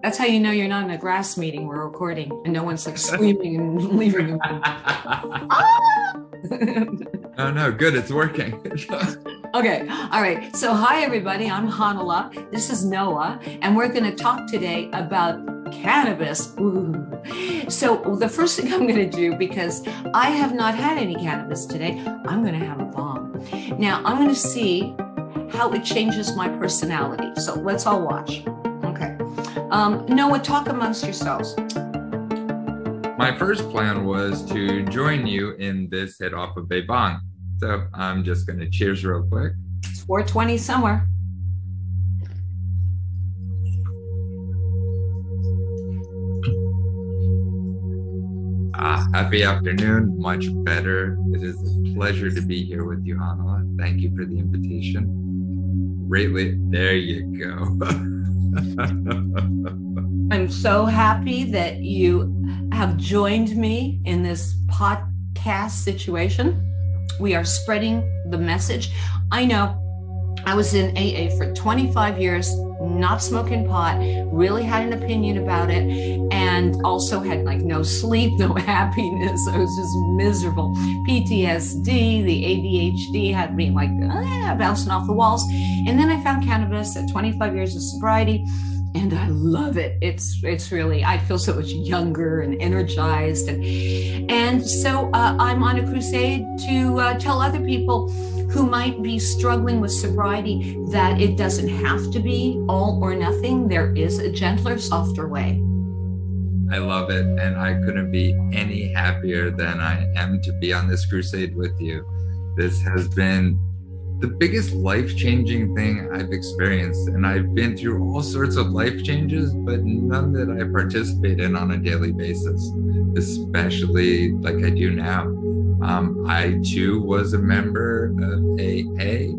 That's how you know you're not in a grass meeting. We're recording and no one's like screaming and leaving the room. Oh no, good, it's working. Okay, all right. So hi everybody, I'm Hanala. This is Noah, and we're going to talk today about cannabis. Ooh. So the first thing I'm going to do, because I have not had any cannabis today, I'm going to have a bomb. Now I'm going to see how it changes my personality. So let's all watch. Okay. Noah, talk amongst yourselves. My first plan was to join you in this hit off of a bong. So I'm just going to cheers real quick. It's 4:20 somewhere. Happy afternoon. Much better. It is a pleasure to be here with you, Hanala. Thank you for the invitation. Greatly. There you go. I'm so happy that you have joined me in this podcast situation. We are spreading the message. I know I was in AA for 25 years, not smoking pot, really had an opinion about it, and also had like no sleep, no happiness. I was just miserable. PTSD, the ADHD had me like bouncing off the walls. And then I found cannabis at 25 years of sobriety. And I love it. It's really, I feel so much younger and energized. And so I'm on a crusade to tell other people who might be struggling with sobriety that it doesn't have to be all or nothing. There is a gentler, softer way. I love it. And I couldn't be any happier than I am to be on this crusade with you. This has been the biggest life-changing thing I've experienced, and I've been through all sorts of life changes, but none that I participate in on a daily basis, especially like I do now. I too was a member of AA,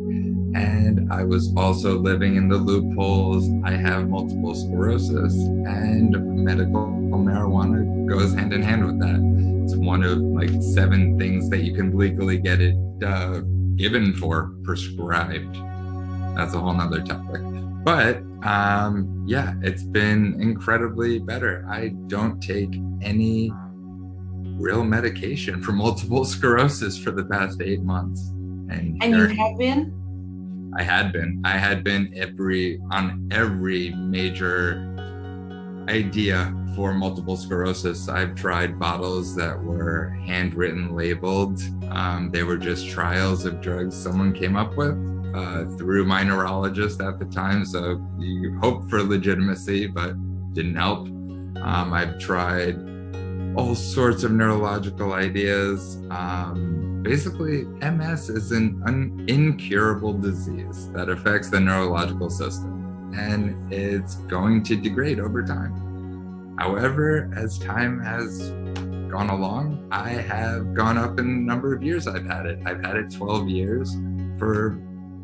and I was also living in the loopholes. I have multiple sclerosis, and medical marijuana goes hand in hand with that. It's one of like 7 things that you can legally get it given for, prescribed. That's a whole nother topic. But yeah, it's been incredibly better. I don't take any real medication for multiple sclerosis for the past 8 months. And you have been? I had been on every major idea for multiple sclerosis. I've tried bottles that were handwritten, labeled. They were just trials of drugs someone came up with through my neurologist at the time. So you hope for legitimacy, but didn't help. I've tried all sorts of neurological ideas. Basically, MS is an incurable disease that affects the neurological system, and it's going to degrade over time. However, as time has gone along, I have gone up in the number of years I've had it. I've had it 12 years. For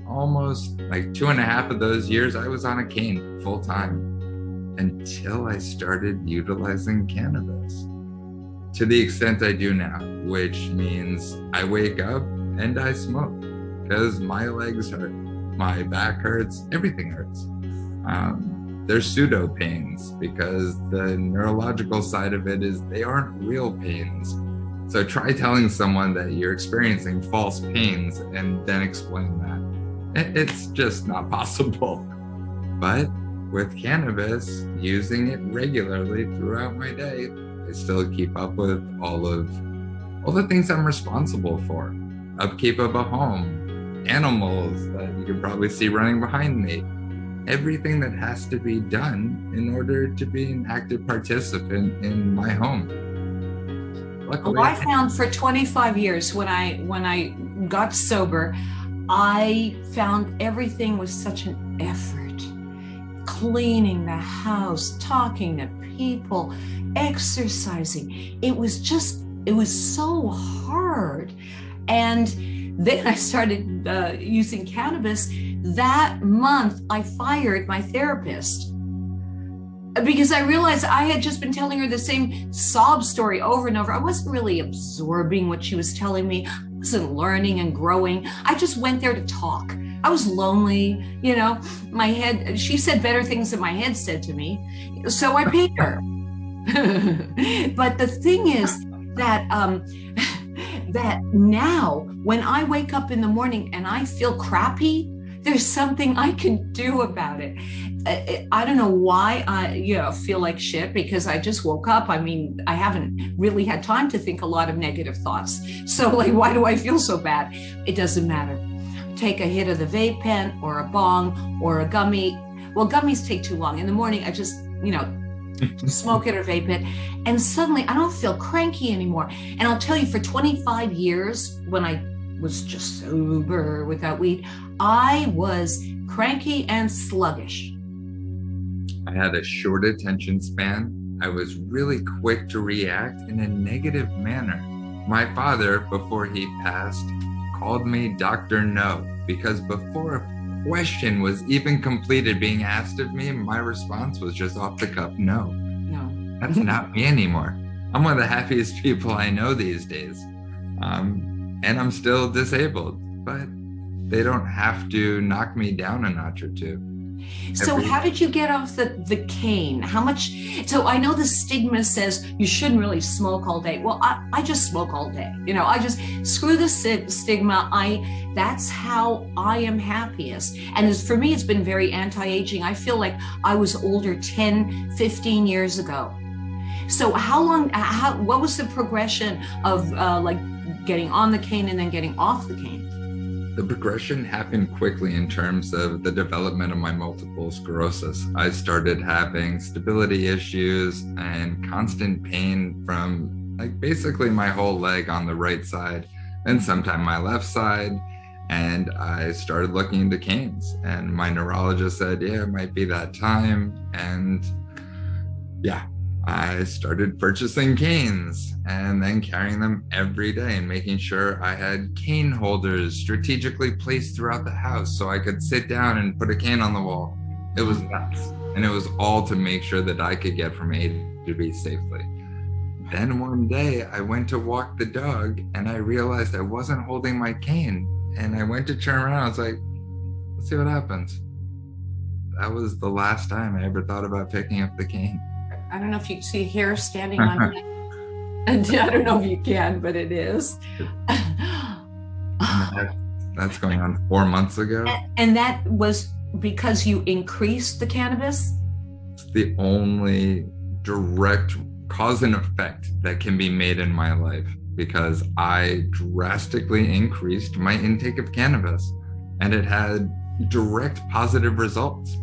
almost like 2.5 of those years, I was on a cane full time until I started utilizing cannabis to the extent I do now, which means I wake up and I smoke because my legs hurt, my back hurts, everything hurts. There's pseudo pains because the neurological side of it is they aren't real pains. So try telling someone that you're experiencing false pains and then explain that. It's just not possible. But with cannabis, using it regularly throughout my day, I still keep up with all the things I'm responsible for. Upkeep of a home, animals that you can probably see running behind me. Everything that has to be done in order to be an active participant in my home. Luckily, well, I found for 25 years when I got sober, I found everything was such an effort. Cleaning the house, talking to people, exercising. It was so hard. And then I started using cannabis. That month, I fired my therapist because I realized I had just been telling her the same sob story over and over. I wasn't really absorbing what she was telling me. I wasn't learning and growing. I just went there to talk. I was lonely, you know, my head, she said better things than my head said to me. So I paid her. But the thing is that, that now when I wake up in the morning and I feel crappy, there's something I can do about it. I don't know why I feel like shit, because I just woke up. I mean, I haven't really had time to think a lot of negative thoughts. So like, why do I feel so bad? It doesn't matter. Take a hit of the vape pen or a bong or a gummy. Well, gummies take too long. In the morning, I just, smoke it or vape it. And suddenly I don't feel cranky anymore. And I'll tell you, for 25 years, when I was just sober without weed, I was cranky and sluggish. I had a short attention span. I was really quick to react in a negative manner. My father, before he passed, called me Dr. No, because before a question was even completed being asked of me, my response was just off the cuff, no. No. That's not me anymore. I'm one of the happiest people I know these days. And I'm still disabled, but they don't have to knock me down a notch or two. So how did you get off the cane? How much? So I know the stigma says you shouldn't really smoke all day. Well, I just smoke all day. I just screw the stigma. That's how I am happiest. And for me, it's been very anti-aging. I feel like I was older 10, 15 years ago. So what was the progression of like getting on the cane and then getting off the cane? The progression happened quickly in terms of the development of my multiple sclerosis. I started having stability issues and constant pain from basically my whole leg on the right side and sometimes my left side. And I started looking into canes, and my neurologist said, yeah, it might be that time. And yeah, I started purchasing canes and then carrying them every day and making sure I had cane holders strategically placed throughout the house so I could sit down and put a cane on the wall. It was nuts. And it was all to make sure that I could get from A to B safely. Then one day I went to walk the dog and I realized I wasn't holding my cane. And I went to turn around. I was like, let's see what happens. That was the last time I ever thought about picking up the cane. I don't know if you can see hair standing on me. And I don't know if you can, but it is. That's going on 4 months ago. And that was because you increased the cannabis? It's the only direct cause and effect that can be made in my life, because I drastically increased my intake of cannabis and it had direct positive results.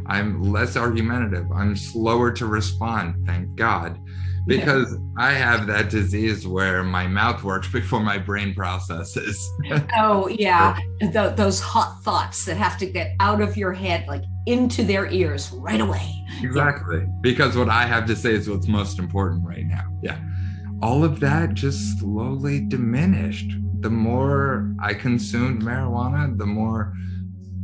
I'm less argumentative. I'm slower to respond, thank God, because I have that disease where my mouth works before my brain processes. Oh, yeah. Those hot thoughts that have to get out of your head, like into their ears right away. Exactly. Because what I have to say is what's most important right now. Yeah. All of that just slowly diminished. The more I consumed marijuana, the more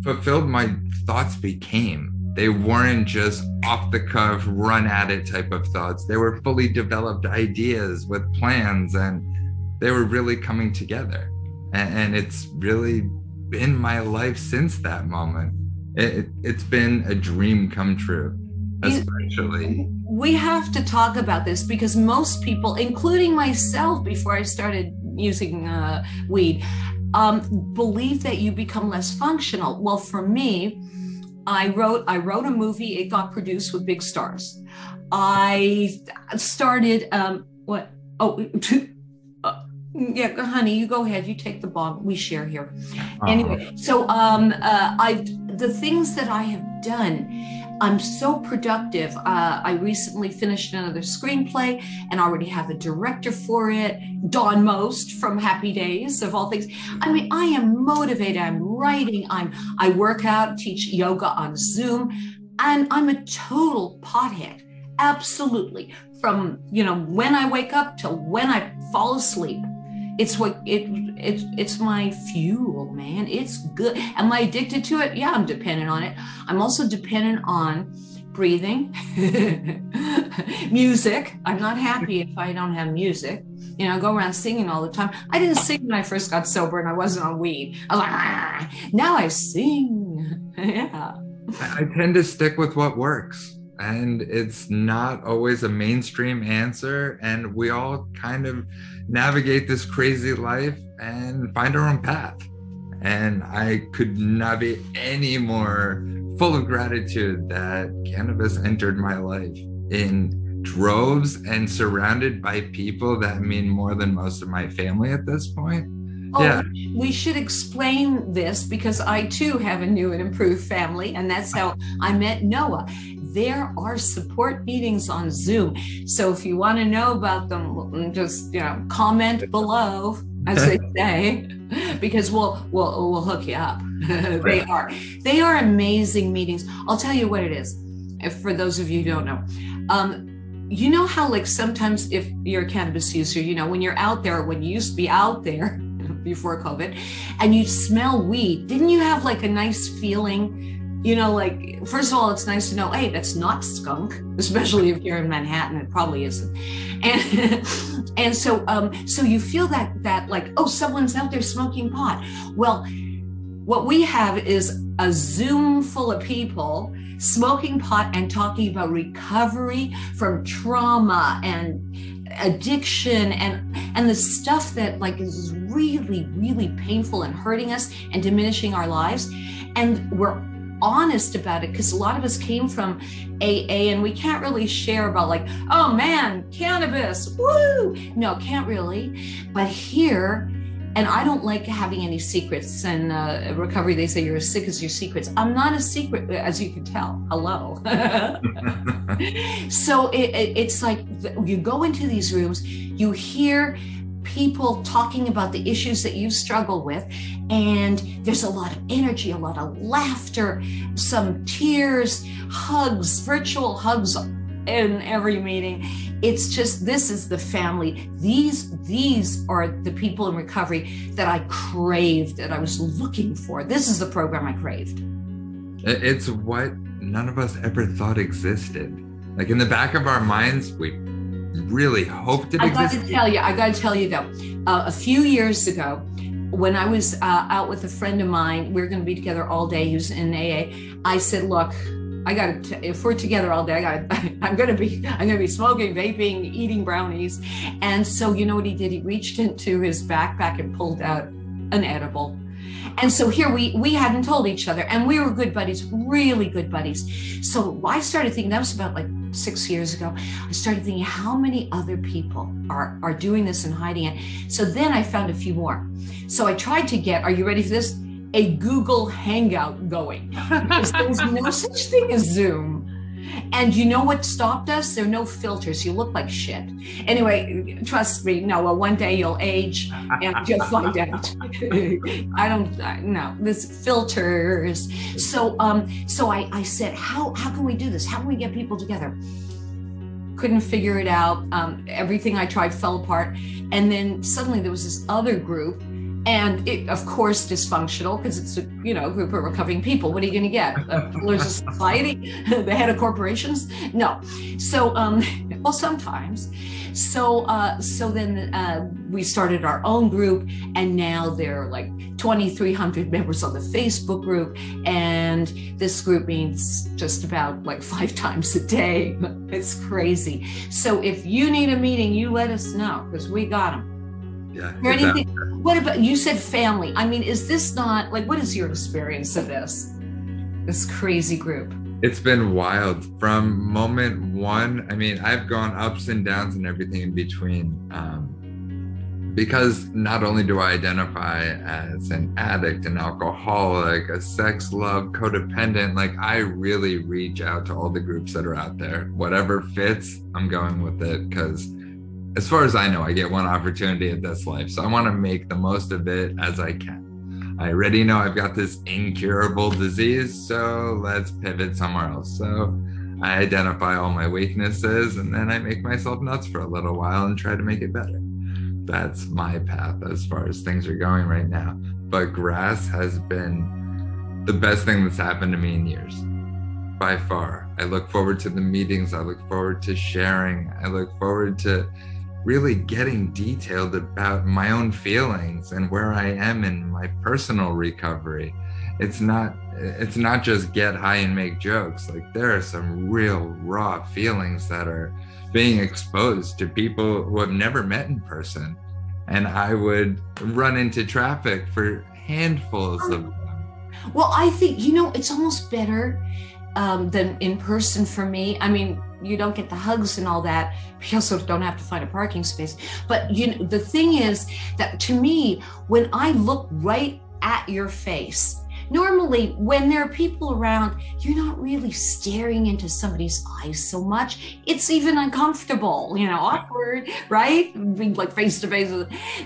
fulfilled my thoughts became. They weren't just off the cuff, run at it type of thoughts. They were fully developed ideas with plans, and they were really coming together. And it's really been my life since that moment. It's been a dream come true, especially. We have to talk about this because most people, including myself before I started using weed, believe that you become less functional. Well, for me, I wrote a movie. It got produced with big stars. I started yeah, honey, you go ahead. You take the ball. We share here. Anyway, so the things that I have done, I'm so productive. I recently finished another screenplay and already have a director for it. Dawn Most from Happy Days, of all things. I mean, I am motivated. I'm writing. I work out, teach yoga on Zoom, and I'm a total pothead. Absolutely. From when I wake up till when I fall asleep. It's my fuel, man. It's good. Am I addicted to it? Yeah, I'm dependent on it. I'm also dependent on breathing, music. I'm not happy if I don't have music. you know, go around singing all the time. I didn't sing when I first got sober and I wasn't on weed. I was like, ah, now I sing. Yeah. I tend to stick with what works, and it's not always a mainstream answer. And we all kind of navigate this crazy life and find our own path. And I could not be any more full of gratitude that cannabis entered my life in droves and surrounded by people that mean more than most of my family at this point. Oh, Yeah. we should explain this because I too have a new and improved family, and that's how I met Noah. There are support meetings on Zoom. So if you want to know about them, just, you know, comment below, as they say, because we'll hook you up. They are amazing meetings. I'll tell you what it is, if for those of you who don't know. You know how, like, sometimes if you're a cannabis user, you know, when you're out there, when you used to be out there before COVID and you smell weed, didn't you have like a nice feeling? You know, like, first of all, it's nice to know, hey, that's not skunk, especially if you're in Manhattan, it probably isn't. And so you feel that like, oh, someone's out there smoking pot. Well, what we have is a Zoom full of people smoking pot and talking about recovery from trauma and addiction and the stuff that, like, is really, really painful and hurting us and diminishing our lives. And we're honest about it because a lot of us came from AA and we can't really share about, like, oh man, cannabis, woo! No, can't really. But here, and I don't like having any secrets. And recovery, they say you're as sick as your secrets. I'm not a secret, as you can tell. Hello. So it's like you go into these rooms, you hear people talking about the issues that you struggle with, and there's a lot of energy, a lot of laughter, some tears, hugs, virtual hugs in every meeting. It's just, this is the family. These are the people in recovery that I craved, that I was looking for. This is the program I craved. It's what none of us ever thought existed. Like, in the back of our minds, we really hoped it existed. I got to tell you though, a few years ago, when I was out with a friend of mine, we were going to be together all day. He was in AA. I said, look, if we're together all day, I'm gonna be smoking, vaping, eating brownies. And so, you know what he did? He reached into his backpack and pulled out an edible. And so here we hadn't told each other, and we were good buddies, really good buddies. So I started thinking, that was about like 6 years ago. I started thinking, how many other people are doing this and hiding it? So then I found a few more. So I tried to get, are you ready for this? A Google Hangout going, because there's no such thing as Zoom. And you know what stopped us? There are no filters. You look like shit. Anyway, trust me, Noah, one day you'll age and you'll find out. No, there's filters. So I said, how can we do this? How can we get people together? Couldn't figure it out. Everything I tried fell apart. And then suddenly there was this other group. And it, of course, dysfunctional, because it's a group of recovering people. What are you going to get? Pillars of society, the head of corporations? No. So, well, sometimes. So then we started our own group, and now there are like 2,300 members on the Facebook group, and this group meets just about like 5 times a day. It's crazy. So if you need a meeting, you let us know, because we got them. Yeah. Anything, what about, you said family? I mean, is this not, like, what is your experience of this crazy group? It's been wild from moment one. I mean, I've gone ups and downs and everything in between, because not only do I identify as an addict, an alcoholic, a sex love, codependent, like, I really reach out to all the groups that are out there. Whatever fits, I'm going with it, because as far as I know, I get one opportunity at this life. So I want to make the most of it as I can. I already know I've got this incurable disease, so let's pivot somewhere else. So I identify all my weaknesses, and then I make myself nuts for a little while and try to make it better. That's my path as far as things are going right now. But grass has been the best thing that's happened to me in years, by far. I look forward to the meetings. I look forward to sharing. I look forward to really getting detailed about my own feelings and where I am in my personal recovery. It's not just get high and make jokes. Like, there are some real raw feelings that are being exposed to people who have never met in person. And I would run into traffic for handfuls of them. Well, I think, it's almost better than in person for me. I mean, you don't get the hugs and all that. You also don't have to find a parking space. But the thing is that, to me, when I look right at your face, normally when there are people around, you're not really staring into somebody's eyes so much. It's even uncomfortable, awkward, right? Being like face to face.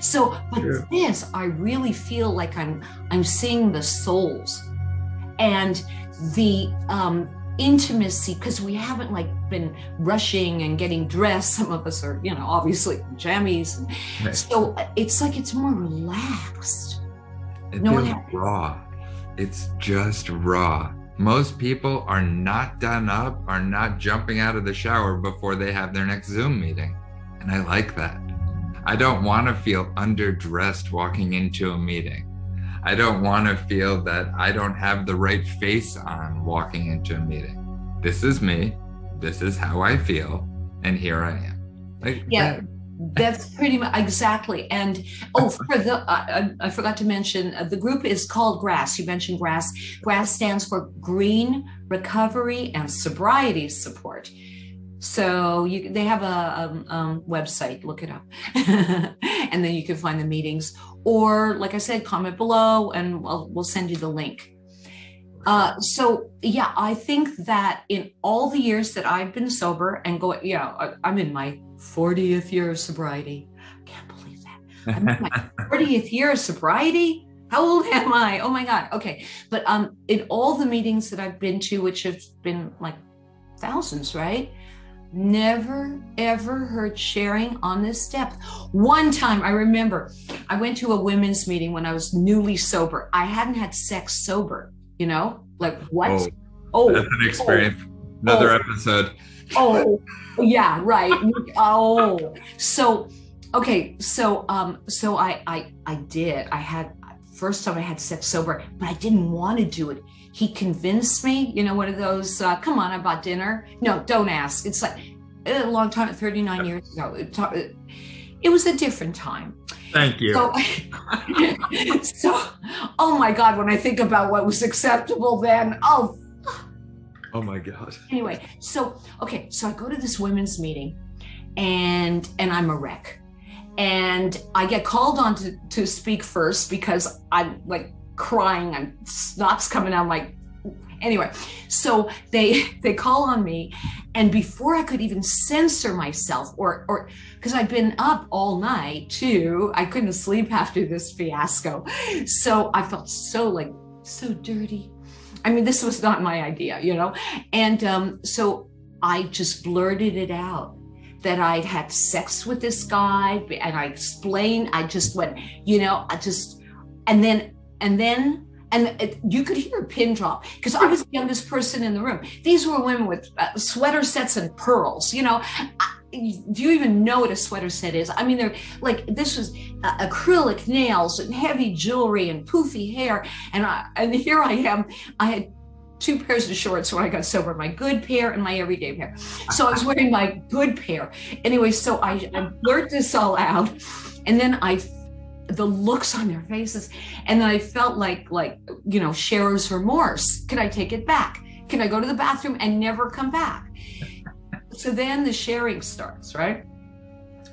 So, but this, I really feel like I'm seeing the souls and the intimacy, because we haven't been rushing and getting dressed. Some of us are, obviously jammies. Right. So it's like it's more relaxed. It feels raw. It's just raw. Most people are not done up, are not jumping out of the shower before they have their next Zoom meeting. And I like that. I don't want to feel underdressed walking into a meeting. I don't want to feel that I don't have the right face on walking into a meeting. This is me. This is how I feel. And here I am. That's pretty much exactly. And I forgot to mention, the group is called GRASS. You mentioned GRASS. GRASS stands for Green Recovery and Sobriety Support. So they have a website, look it up, and then you can find the meetings. Or, like I said, comment below and we'll send you the link. I think that in all the years that I've been sober and I'm in my 40th year of sobriety. I can't believe that. I'm in my 40th year of sobriety. How old am I? Oh my God. Okay. But in all the meetings that I've been to, which have been like thousands, right? Never, ever heard sharing on this depth. One time, I remember, I went to a women's meeting when I was newly sober. I hadn't had sex sober, like what? Oh, that's an experience. Another episode. Oh, yeah, right. Oh, so, okay. So I did. First time I had sex sober, but I didn't want to do it. He convinced me, one of those, come on, I bought dinner. No, don't ask. It's like a long time, 39 years ago. It was a different time. Thank you. So, oh my God, when I think about what was acceptable then, oh my God. Anyway, so I go to this women's meeting and I'm a wreck. And I get called on to speak first because I'm like crying and snot's coming out anyway. So they call on me, and before I could even censor myself or because I'd been up all night too, I couldn't sleep after this fiasco. So I felt so dirty. I mean, this was not my idea, And so I just blurted it out that I'd had sex with this guy, and I explained, I just went, and then you could hear a pin drop because I was the youngest person in the room. These were women with sweater sets and pearls, Do you even know what a sweater set is? I mean, they're this was acrylic nails and heavy jewelry and poofy hair. And here I am. I had 2 pairs of shorts when I got sober, my good pair and my everyday pair. So I was wearing my good pair. Anyway, so I blurt this all out, and then the looks on their faces, and then I felt like sharer's remorse. Can I take it back? Can I go to the bathroom and never come back? So then the sharing starts, right?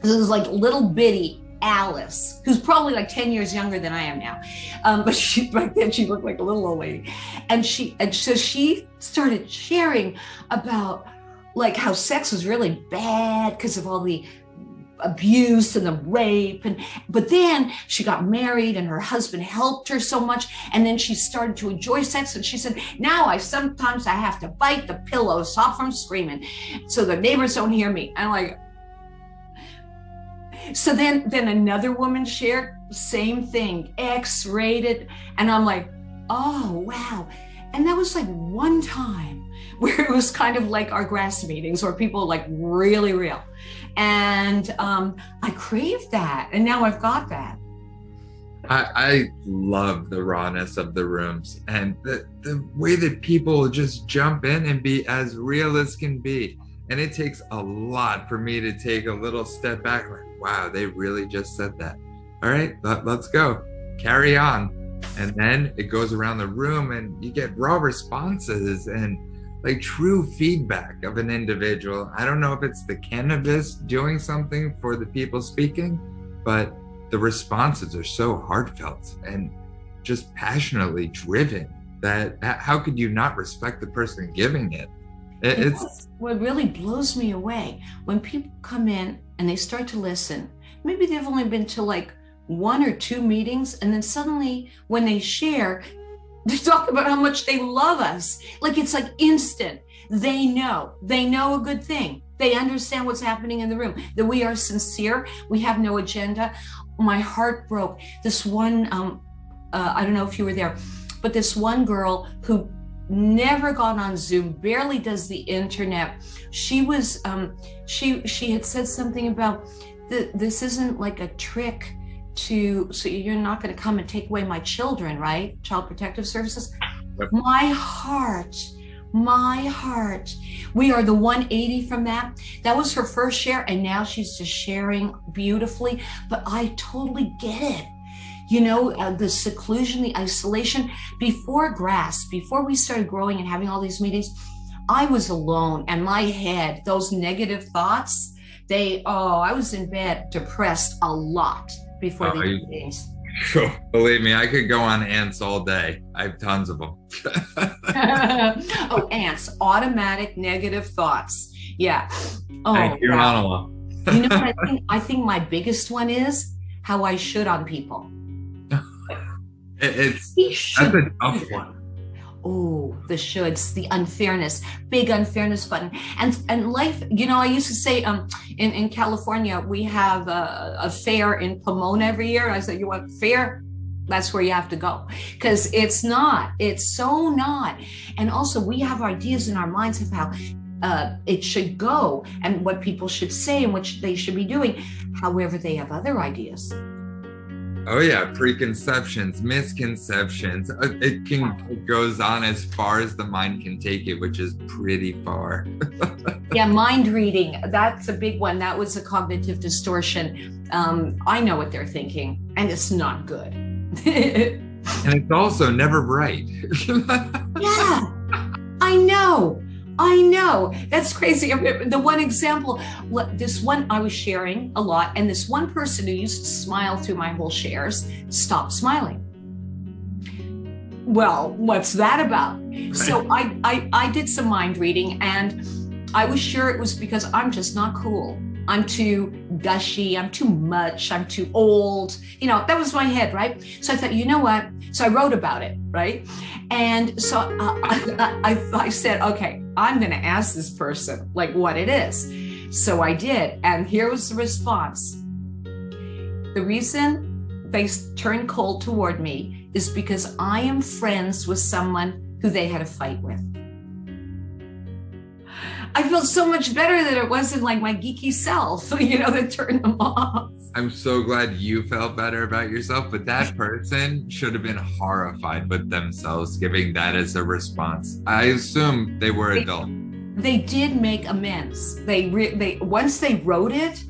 This is like little bitty Alice, who's probably 10 years younger than I am now. But back then she looked like a little old lady. And so she started sharing about how sex was really bad because of all the abuse and the rape, but then she got married and her husband helped her so much, and then she started to enjoy sex, and she said, now sometimes I have to bite the pillow, stop from screaming so the neighbors don't hear me. I'm so then another woman shared, same thing, X-rated, and I'm like, oh wow. And that was like one time where it was kind of like our grass meetings where people like really real. And I craved that. And now I've got that. I love the rawness of the rooms and the way that people just jump in and be as real as can be. And it takes a lot for me to take a little step back, like, wow, they really just said that. All right, let's go. Carry on. And then it goes around the room and you get raw responses and like true feedback of an individual. I don't know if it's the cannabis doing something for the people speaking, but the responses are so heartfelt and just passionately driven that how could you not respect the person giving it? It's what really blows me away when people come in and they start to listen. Maybe they've only been to like 1 or 2 meetings, and then suddenly when they share, they talk about how much they love us. Like it's like instant. They know a good thing. They understand what's happening in the room, that we are sincere. We have no agenda. My heart broke. This one, I don't know if you were there, but this one girl who never got on Zoom, barely does the internet. She was, she had said something about this isn't like a trick so you're not going to come and take away my children, right? Child Protective Services. Yep. My heart. We are the 180 from that. That was her first share, and now she's just sharing beautifully. But I totally get it. You know, the seclusion, the isolation. Before we started growing and having all these meetings, I was alone, and my head, those negative thoughts, I was in bed, depressed a lot before these meetings. Sure. Believe me, I could go on ants all day. I have tons of them. Oh, ants, automatic negative thoughts. Yeah. Oh, thank you, wow. You know what I think my biggest one is how I should on people. That's a tough one. Oh, the shoulds, the unfairness, big unfairness button. And life, you know, I used to say in California, we have a fair in Pomona every year. I said, you want fair? That's where you have to go. Because it's so not. And also we have ideas in our minds of how it should go and what people should say and what they should be doing. However, they have other ideas. Oh yeah, preconceptions, misconceptions. It goes on as far as the mind can take it, which is pretty far. Yeah, mind reading, that's a big one. That was a cognitive distortion. I know what they're thinking, and it's not good. And it's also never right. Yeah, I know. That's crazy. The one example, this one I was sharing a lot, and this one person who used to smile through my whole shares stopped smiling. Well, what's that about? Right. So I did some mind reading, and I was sure it was because I'm just not cool. I'm too gushy, I'm too much, I'm too old. You know, that was my head, right? So I thought, you know what? So I wrote about it, right? And so I said, okay, I'm gonna ask this person like what it is. So I did, and here was the response. The reason they turned cold toward me is because I am friends with someone who they had a fight with. I felt so much better that it wasn't like my geeky self, you know, that turned them off. I'm so glad you felt better about yourself, but that person should have been horrified with themselves giving that as a response. I assume they were adult. They did make amends. They once they wrote it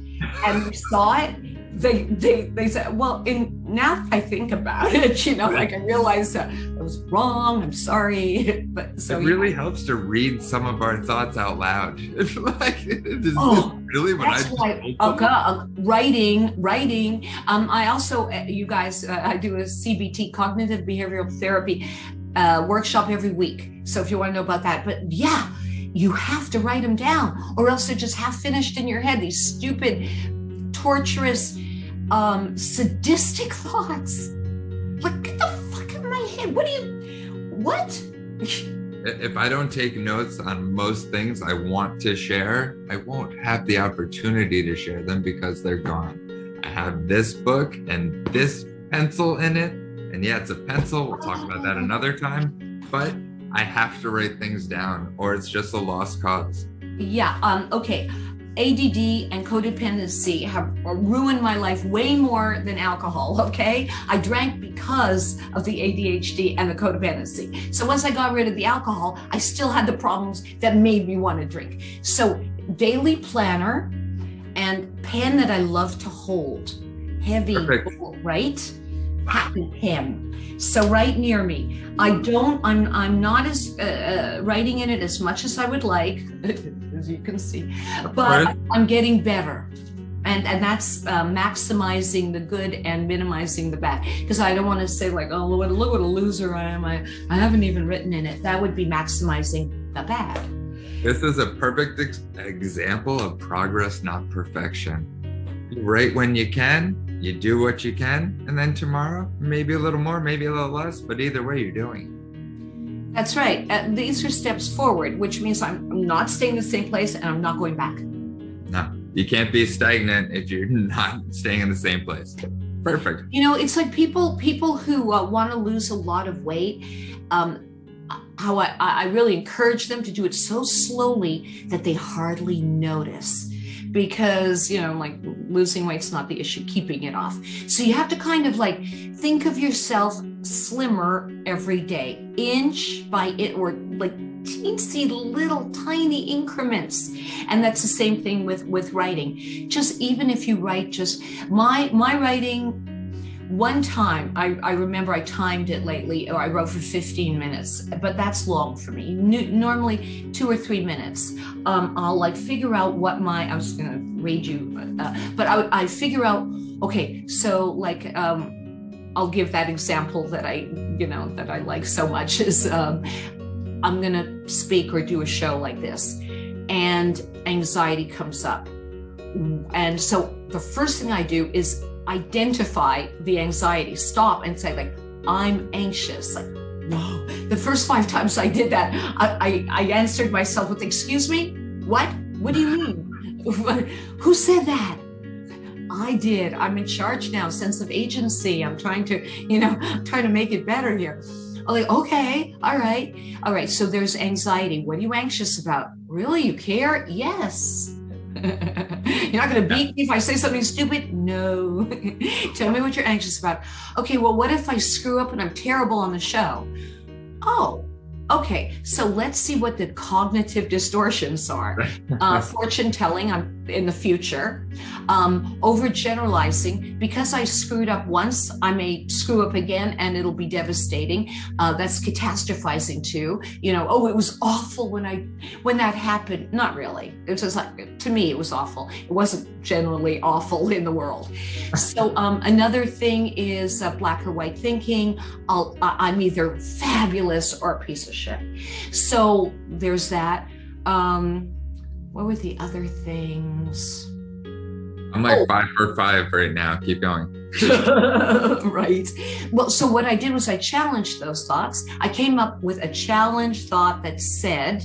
and we saw it, they said, well, now I think about it, you know, like I realized that I was wrong. I'm sorry. But so it really helps to read some of our thoughts out loud. Like, is this really what writing. I also, you guys, I do a CBT, cognitive behavioral therapy workshop every week. So if you want to know about that, but yeah, you have to write them down, or else they're just half finished in your head. These stupid, torturous, sadistic thoughts. Like, get the fuck out of my head. What? If I don't take notes on most things I want to share, I won't have the opportunity to share them because they're gone. I have this book and this pencil in it. And yeah, it's a pencil. We'll talk about that another time. But I have to write things down or it's just a lost cause. Yeah. Okay. ADD and codependency have ruined my life way more than alcohol, okay? I drank because of the ADHD and the codependency. So once I got rid of the alcohol, I still had the problems that made me want to drink. So daily planner and pen that I love to hold. Heavy, right? Happy pen. So right near me. I'm not as writing in it as much as I would like, as you can see, but I'm getting better. And that's maximizing the good and minimizing the bad. Because I don't want to say like, oh, look what a loser I am. I haven't even written in it. That would be maximizing the bad. This is a perfect example of progress, not perfection. You write when you can, you do what you can, and then tomorrow, maybe a little more, maybe a little less, but either way, you're doing. That's right. These are steps forward, which means I'm not staying in the same place and I'm not going back. No, you can't be stagnant if you're not staying in the same place. Perfect. You know, it's like people who want to lose a lot of weight, how I really encourage them to do it so slowly that they hardly notice. Because, you know, like losing weight's not the issue, keeping it off. So you have to kind of like think of yourself slimmer every day, inch by it, or like teensy little tiny increments. And that's the same thing with writing. Just even if you write just my writing, one time, I remember I timed it lately, or I wrote for 15 minutes, but that's long for me. Normally 2 or 3 minutes. I'll like figure out what I was gonna read you, but I figure out, okay, so like, I'll give that example that I like so much is, I'm gonna speak or do a show like this and anxiety comes up. And so the first thing I do is identify the anxiety, stop and say like, I'm anxious. Like, no. The first 5 times I did that, I answered myself with, excuse me, what? What do you mean? Who said that? I did. I'm in charge now, sense of agency. I'm trying to make it better here. I'm like, okay, all right. So there's anxiety. What are you anxious about? Really? You care? Yes. You're not going to beat me if I say something stupid? No. Tell me what you're anxious about. Okay, well, what if I screw up and I'm terrible on the show? Oh, okay. So let's see what the cognitive distortions are. Fortune telling in the future. Overgeneralizing. Because I screwed up once, I may screw up again and it'll be devastating. That's catastrophizing too. You know, oh, it was awful when that happened. Not really. It was just like, to me, it was awful. It wasn't generally awful in the world. So another thing is black or white thinking. I'm either fabulous or a piece of shit. So there's that. What were the other things? I'm like 5 for 5 right now. Keep going. Right. Well, so what I did was I challenged those thoughts. I came up with a challenge thought that said,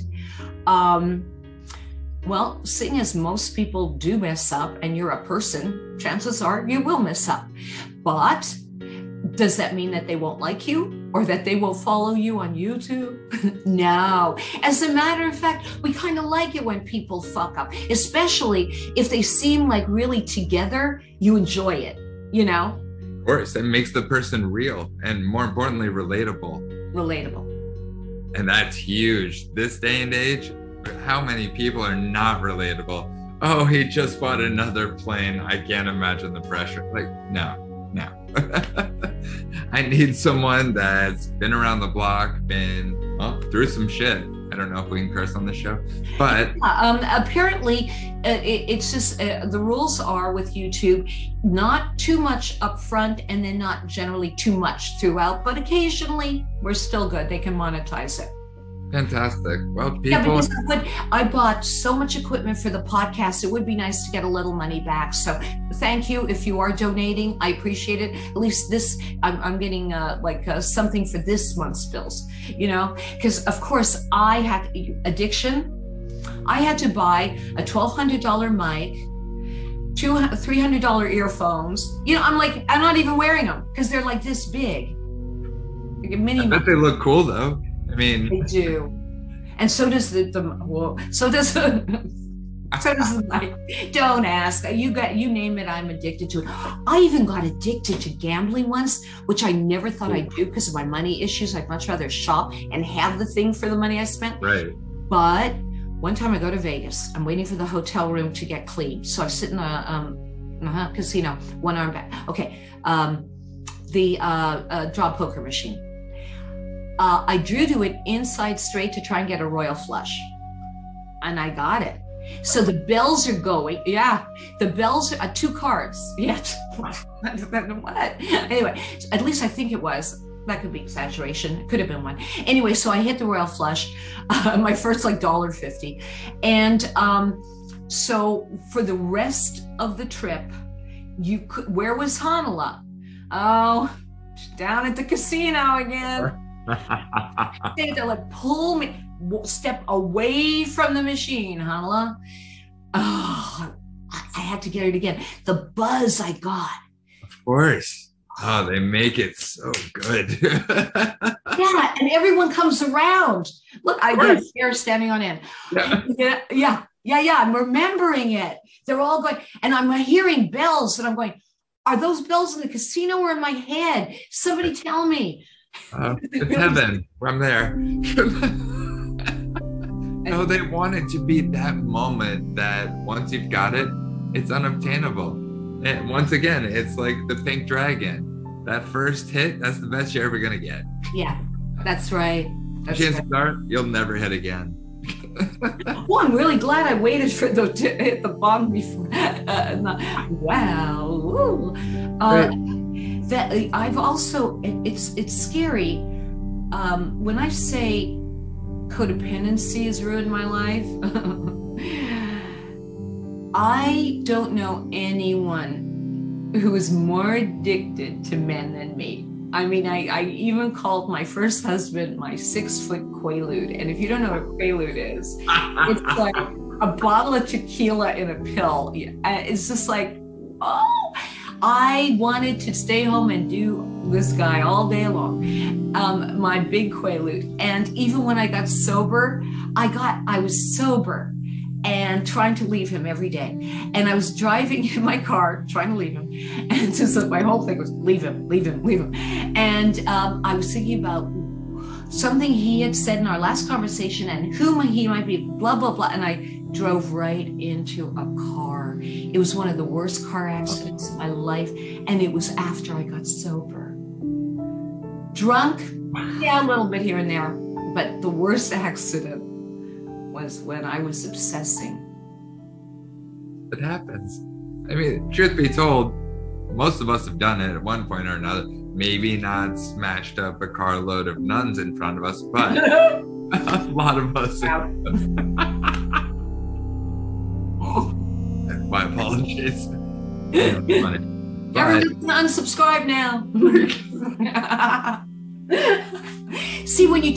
well, seeing as most people do mess up and you're a person, chances are you will mess up. But does that mean that they won't like you or that they will follow you on YouTube? No. As a matter of fact, we kind of like it when people fuck up, especially if they seem like really together, you enjoy it, you know? Of course, it makes the person real and more importantly, relatable. Relatable. And that's huge. This day and age, how many people are not relatable? Oh, he just bought another plane. I can't imagine the pressure. Like, no. I need someone that's been around the block, been through some shit. I don't know if we can curse on the show, but apparently it's just the rules are with YouTube, not too much up front and then not generally too much throughout, but occasionally we're still good. They can monetize it. Fantastic. Well, people. Yeah, because I bought so much equipment for the podcast. It would be nice to get a little money back. So thank you if you are donating. I appreciate it. At least this, I'm getting something for this month's bills, you know, because of course I had addiction. I had to buy a $1,200 mic, $300 earphones. You know, I'm not even wearing them because they're like this big. Like a mini. I bet they look cool though. I mean, They do. And so does so does don't ask. You name it, I'm addicted to it. I even got addicted to gambling once, which I never thought I'd do because of my money issues. I'd much rather shop and have the thing for the money I spent. Right. But one time I go to Vegas. I'm waiting for the hotel room to get cleaned. So I sit in a casino, one arm back. Okay. The draw poker machine. I drew to it inside straight to try and get a royal flush. And I got it. So the bells are going. Yeah. The bells are 2 cards. Yeah. What? Anyway, at least I think it was. That could be exaggeration. It could have been one. Anyway, so I hit the royal flush, my first like $1.50. And so for the rest of the trip, where was Hanala? Oh, down at the casino again. They had to like pull me, step away from the machine, Hanala. Oh, I had to get it again. The buzz I got. Of course. Oh, they make it so good. Yeah, and everyone comes around. Look, I get a chair standing on end. Yeah. I'm remembering it. They're all going, and I'm hearing bells, and I'm going, are those bells in the casino or in my head? Somebody tell me. It's heaven. I'm there. No, they want it to be that moment that once you've got it, it's unobtainable. And once again, it's like the pink dragon. That first hit, that's the best you're ever going to get. Yeah, that's right. Chances are you'll never hit again. Well, I'm really glad I waited for to hit the bong before. Wow. That I've also, it's scary. When I say codependency has ruined my life, I don't know anyone who is more addicted to men than me. I mean, I even called my first husband my 6-foot Quaalude. And if you don't know what Quaalude is, it's like a bottle of tequila in a pill. It's just like, oh, I wanted to stay home and do this guy all day long, my big Quaalude. And even when I got sober, I was sober and trying to leave him every day. And I was driving in my car, trying to leave him. And just like my whole thing was leave him. And I was thinking about something he had said in our last conversation and whom he might be, blah, blah, blah. And I drove right into a car. It was one of the worst car accidents in my life. And it was after I got sober. Drunk, yeah, a little bit here and there. But the worst accident was when I was obsessing. It happens. I mean, truth be told, most of us have done it at one point or another. Maybe not smashed up a carload of nuns in front of us, but a lot of us have. My apologies. Everyone's gonna unsubscribe now. See, when you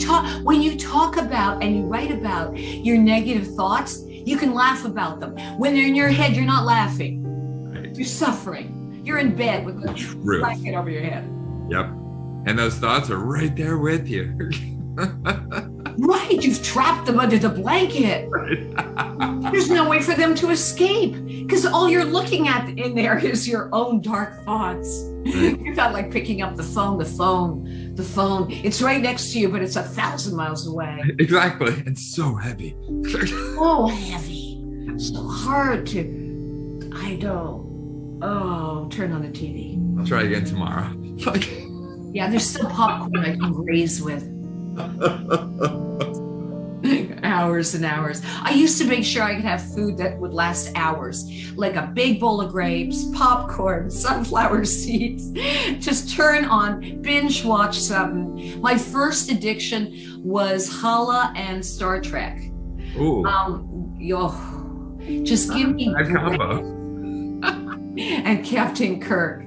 talk about and you write about your negative thoughts, you can laugh about them. When they're in your head, you're not laughing. Right. You're suffering. You're in bed with a blanket over your head. Yep. And those thoughts are right there with you. Right. You've trapped them under the blanket. Right. There's no way for them to escape because all you're looking at in there is your own dark thoughts. Right. You're not like picking up the phone. It's right next to you, but it's 1,000 miles away. Exactly. It's so heavy. So heavy. So hard to, I know. Oh, turn on the TV. I'll try again tomorrow. Yeah, there's still popcorn I can graze with. Hours and hours. I used to make sure I could have food that would last hours, like a big bowl of grapes, popcorn, sunflower seeds. Just turn on, binge watch something. My first addiction was Hala and Star Trek. Ooh. Just give me and Captain Kirk.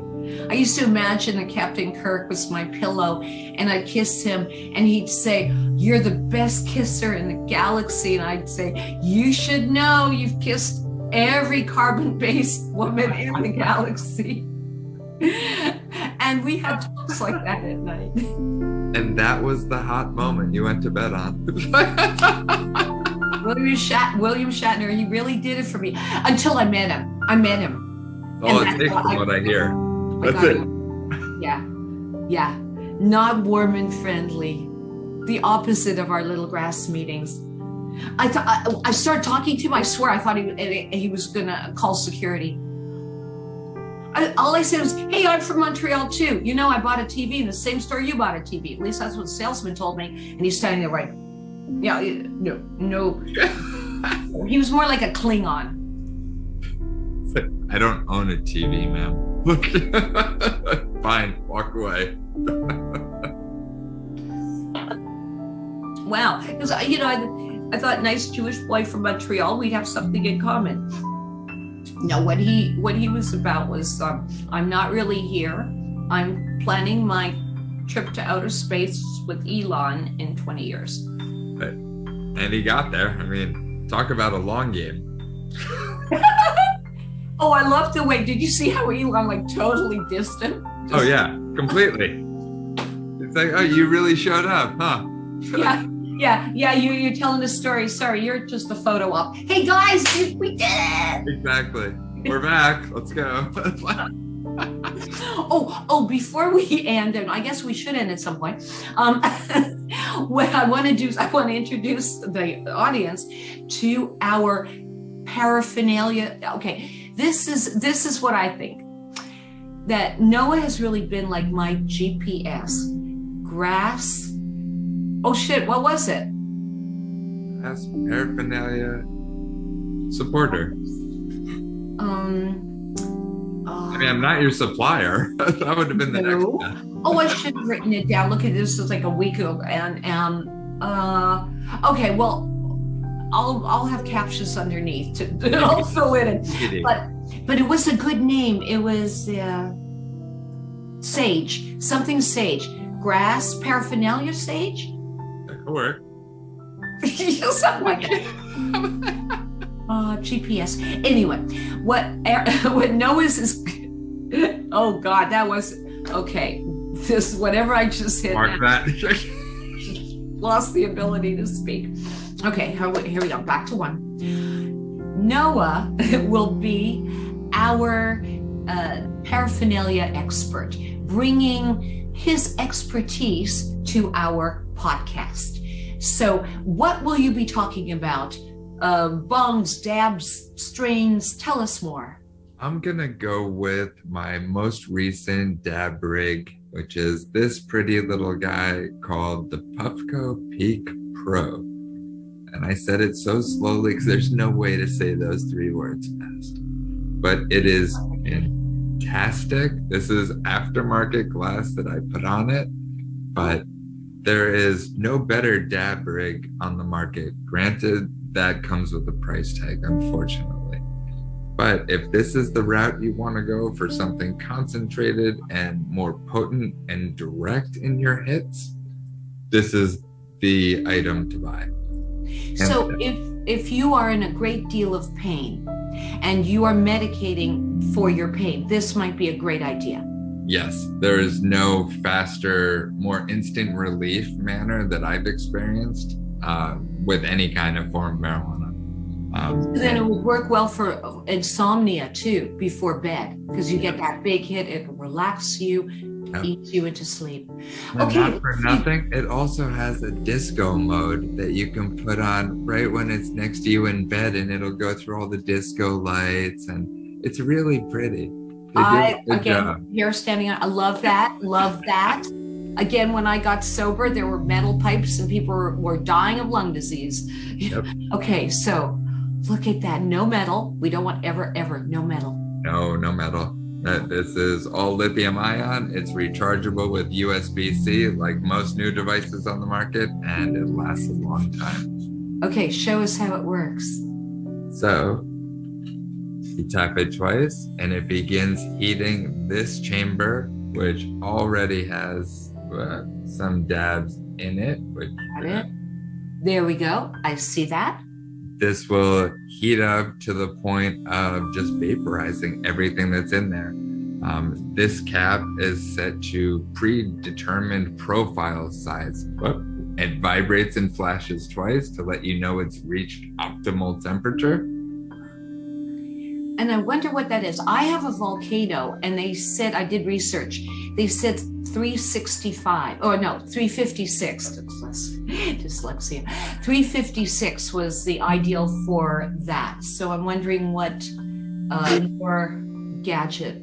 I used to imagine that Captain Kirk was my pillow and I'd kiss him and he'd say, "You're the best kisser in the galaxy." And I'd say, "You should know you've kissed every carbon-based woman in the galaxy." And And we had talks like that at night. And that was the hot moment you went to bed on. William Shatner, he really did it for me until I met him. All it takes from what I hear. That's it. Yeah. Not warm and friendly. The opposite of our little grass meetings. I started talking to him. I swear I thought he was gonna call security. All I said was, "Hey, I'm from Montreal too. You know, I bought a TV in the same store you bought a TV. At least that's what the salesman told me." And he's standing there right. Yeah, no. He was more like a Klingon. I don't own a TV, ma'am. Fine, walk away. Wow, because I thought nice Jewish boy from Montreal, we'd have something in common. No, what he was about was, I'm not really here. I'm planning my trip to outer space with Elon in 20 years. And he got there. I mean, talk about a long game. Oh, I love the way. Did you see how Elon totally distant? Oh yeah, completely. It's like, oh, you really showed up, huh? Yeah. You're telling the story. Sorry, you're just a photo op. Hey guys, we did it. Exactly. We're back. Let's go. Oh, before we end, and I guess we should end at some point. What I want to do is I want to introduce the audience to our paraphernalia. Okay, this is what I think. That Noah has really been like my GPS. Grass. Oh shit, what was it? Grass paraphernalia supporter. I mean, I'm not your supplier. That would have been the next step. Oh, I should have written it down. Look at this. It was like a week ago. And okay, well, I'll have captions underneath to I'll fill it in. But it was a good name. It was sage, something sage, grass paraphernalia sage. That could work. Something like that. GPS. Anyway, what Noah's is. Oh God, that was okay. This whatever I just hit. Mark that. Lost the ability to speak. Okay, here we go. Back to one. Noah will be our paraphernalia expert, bringing his expertise to our podcast. So, what will you be talking about? Bongs, dabs, strains. Tell us more. I'm gonna go with my most recent dab rig, which is this pretty little guy called the Puffco Peak Pro. And I said it so slowly because there's no way to say those 3 words fast. But it is fantastic. This is aftermarket glass that I put on it, but there is no better dab rig on the market. Granted, that comes with a price tag, unfortunately. But if this is the route you want to go for something concentrated and more potent and direct in your hits, this is the item to buy. So if you are in a great deal of pain and you are medicating for your pain, this might be a great idea. Yes, there is no faster, more instant relief manner that I've experienced with any kind of form of marijuana. Then it will work well for insomnia too, before bed, because you get that big hit, it will relax you, ease you into sleep. And okay. Not for nothing, it also has a disco mode that you can put on right when it's next to you in bed, and it'll go through all the disco lights, and it's really pretty. Hair standing on. I love that. Love that. Again, when I got sober, there were metal pipes and people were dying of lung disease. Yep. Okay, so look at that. No metal. We don't want ever, no metal. No metal. This is all lithium ion. It's rechargeable with USB-C like most new devices on the market, and it lasts a long time. Okay, show us how it works. So you tap it twice and it begins heating this chamber, which already has some dabs in it. Got it. There we go. I see that. This will heat up to the point of just vaporizing everything that's in there. This cap is set to predetermined profile size. It vibrates and flashes twice to let you know it's reached optimal temperature. And I wonder what that is. I have a volcano, and they said, I did research, they said 365, or no, 356, dyslexia. 356 was the ideal for that. So I'm wondering what your gadget.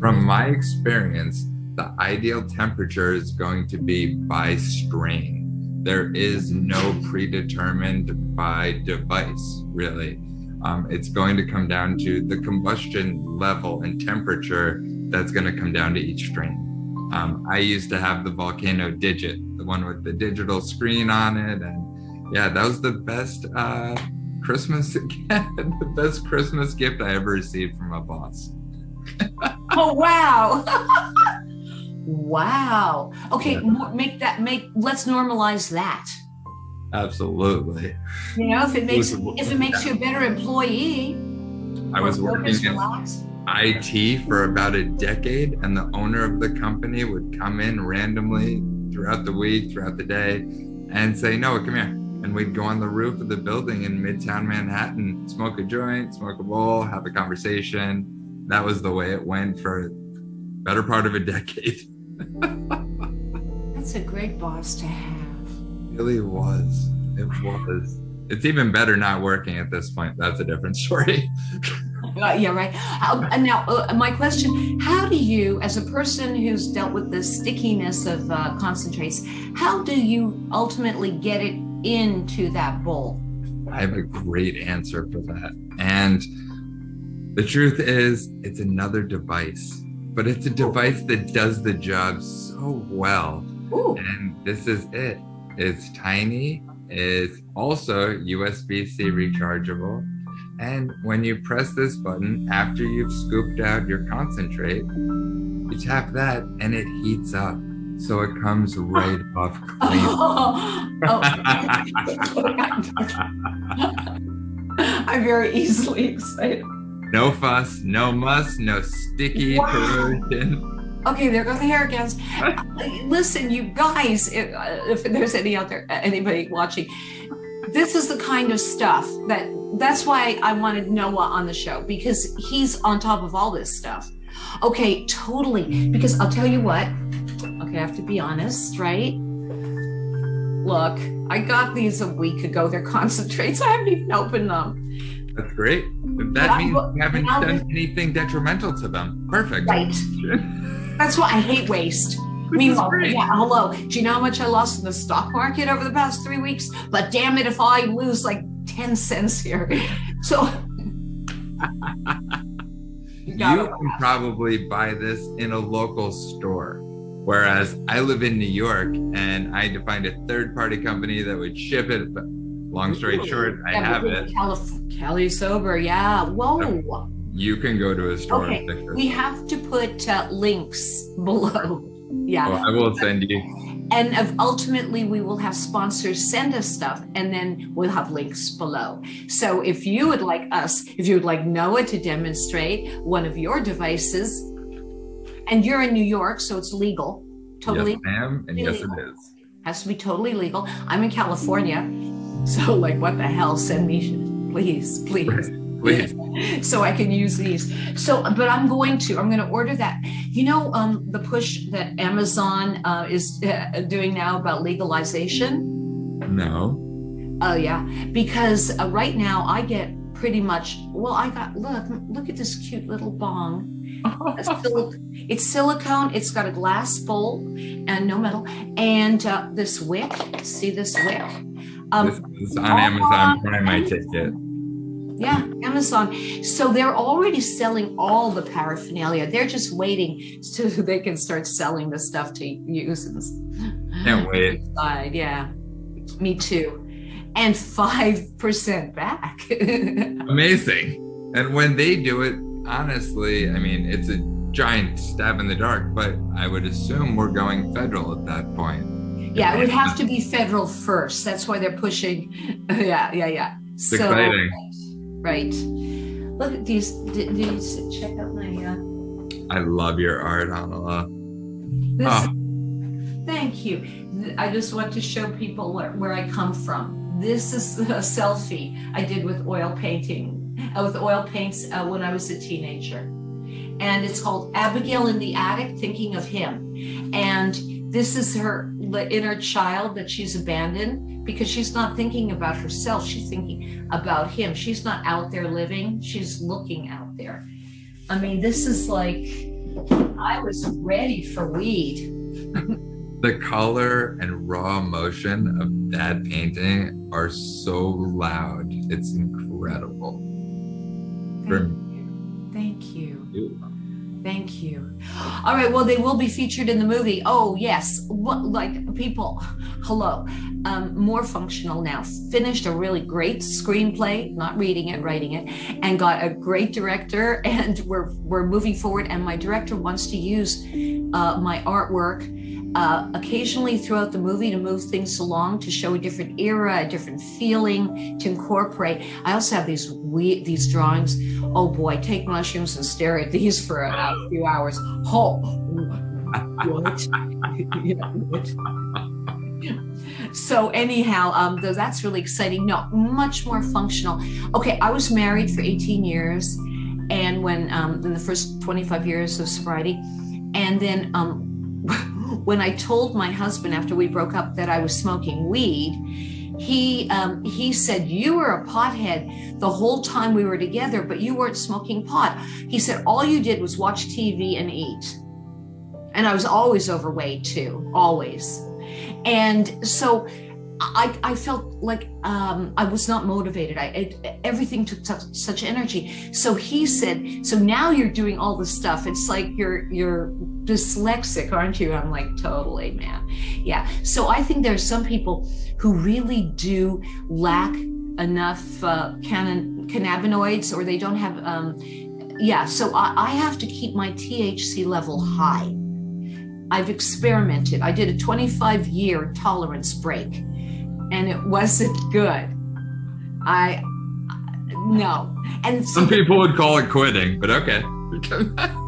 From my experience, the ideal temperature is going to be by strain. There is no predetermined by device, really. It's going to come down to the combustion level and temperature that's going to come down to each strain. I used to have the Volcano Digit, the one with the digital screen on it. And yeah, that was the best Christmas gift I ever received from a boss. Oh, wow. Wow. Okay, let's normalize that. Absolutely. You know, if it makes you a better employee. I was working in IT for about a decade, and the owner of the company would come in randomly throughout the week, throughout the day, and say, "Noah, come here." And we'd go on the roof of the building in Midtown Manhattan, smoke a joint, smoke a bowl, have a conversation. That was the way it went for the better part of a decade. That's a great boss to have. It really was. It was. It's even better not working at this point. That's a different story. Yeah, right. Now, my question, how do you, as a person who's dealt with the stickiness of concentrates, how do you ultimately get it into that bowl? I have a great answer for that. And the truth is, it's another device, but it's a device that does the job so well. Ooh. And this is it. It's tiny. It's also USB-C rechargeable. And when you press this button, after you've scooped out your concentrate, you tap that and it heats up. So it comes right off clean. I'm very easily excited. No fuss, no muss, no sticky corrosion. Okay, there go the hair cans. Listen, you guys, if there's anybody watching, this is the kind of stuff that's why I wanted Noah on the show, because he's on top of all this stuff. Okay, totally. Because I'll tell you what, okay, I have to be honest, right? Look, I got these a week ago. They're concentrates. I haven't even opened them. That's great. That means you haven't done anything detrimental to them. Perfect. Right. That's why I hate waste. Meanwhile, yeah, hello. Do you know how much I lost in the stock market over the past 3 weeks? But damn it, if I lose like 10 cents here. So you can probably buy this in a local store. Whereas I live in New York and I had to find a third-party company that would ship it. But long story short, I have it. CaliSober, yeah. Whoa. You can go to a store. Okay, we have to put links below. Yeah. Oh, I will send you. And ultimately, we will have sponsors send us stuff, and then we'll have links below. So if you would like Noah to demonstrate one of your devices, and you're in New York, so it's legal. Totally. Yes, ma'am, and yes, it is. Has to be totally legal. I'm in California, so like, what the hell? Send me, please. Please. So I can use these. So, but I'm going to order that. You know, the push that Amazon is doing now about legalization? No. Oh yeah, because right now I get pretty much, look at this cute little bong. It's silicone. It's got a glass bowl and no metal. And this wick, see this wick? This is on Amazon Prime, I take it. Yeah, Amazon. So they're already selling all the paraphernalia. They're just waiting so they can start selling the stuff to use. Can't wait. Yeah, me too. And 5% back. Amazing. And when they do it, honestly, I mean, it's a giant stab in the dark, but I would assume we're going federal at that point. Yeah, it would have to be federal first. That's why they're pushing. Yeah. It's exciting. Right. Look at these. Did you check out my I love your art, Anala. Thank you. I just want to show people where I come from. This is a selfie I did with oil paints when I was a teenager. And it's called Abigail in the Attic, Thinking of Him. And this is her inner child that she's abandoned because she's not thinking about herself. She's thinking about him. She's not out there living. She's looking out there. I mean, this is like, I was ready for weed. The color and raw emotion of that painting are so loud. It's incredible. Thank you. Thank you. All right. Well, they will be featured in the movie. Oh, yes. Like people, hello. More functional now. Finished a really great screenplay, not reading it, writing it, and got a great director. And we're moving forward. And my director wants to use my artwork occasionally throughout the movie to move things along, to show a different era, a different feeling, to incorporate. I also have these drawings. Oh boy, take mushrooms and stare at these for a few hours. Oh, what? So anyhow, that's really exciting. No, much more functional. Okay, I was married for 18 years, and when in the first 25 years of sobriety, and then when I told my husband after we broke up that I was smoking weed, he said, "You were a pothead the whole time we were together, but you weren't smoking pot." He said, "All you did was watch TV and eat." And I was always overweight too, always. And so I felt like I was not motivated. Everything took such energy. So he said, "So now you're doing all this stuff. It's like you're dyslexic, aren't you?" I'm like, "Totally, man." Yeah. So I think there's some people who really do lack enough cannabinoids, or they don't have. So I have to keep my THC level high. I've experimented. I did a 25-year tolerance break, and it wasn't good. No. And some people would call it quitting, but okay.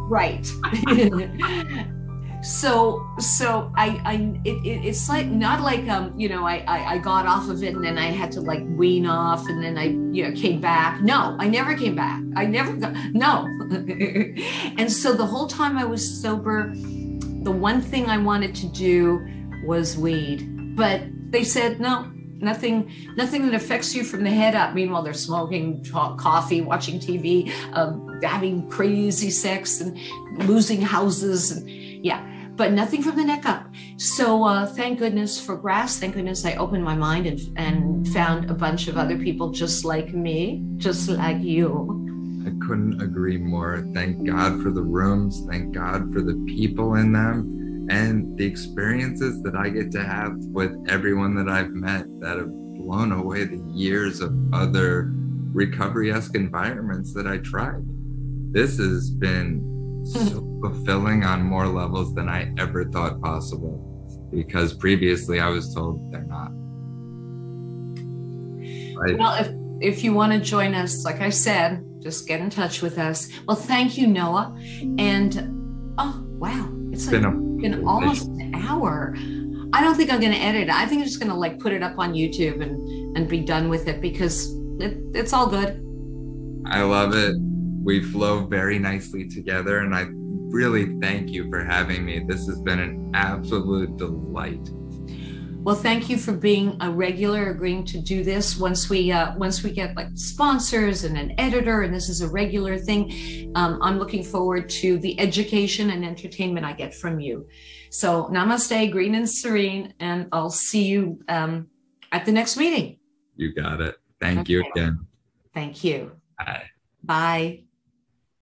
Right. So it's like not like I got off of it and then I had to like wean off and then I came back. No, I never came back. I never got no. And so the whole time I was sober, the one thing I wanted to do was weed, but they said no. Nothing that affects you from the head up. Meanwhile, they're smoking coffee, watching TV, having crazy sex and losing houses, and but nothing from the neck up. So thank goodness for grass. Thank goodness I opened my mind and found a bunch of other people just like me, just like you. I couldn't agree more. Thank God for the rooms. Thank God for the people in them. And the experiences that I get to have with everyone that I've met that have blown away the years of other recovery-esque environments that I tried. This has been so fulfilling on more levels than I ever thought possible, because previously I was told they're not. Well, if you want to join us, like I said, just get in touch with us. Well, thank you, Noah. And oh, wow. It's like been almost an hour. I don't think I'm going to edit it. I think I'm just going to like put it up on YouTube and be done with it, because it's all good. I love it. We flow very nicely together, and I really thank you for having me. This has been an absolute delight. Well, thank you for being a regular, agreeing to do this. Once we get like sponsors and an editor, and this is a regular thing, I'm looking forward to the education and entertainment I get from you. So namaste, green and serene, and I'll see you at the next meeting. You got it. Thank you again. Thank you. Bye. Bye.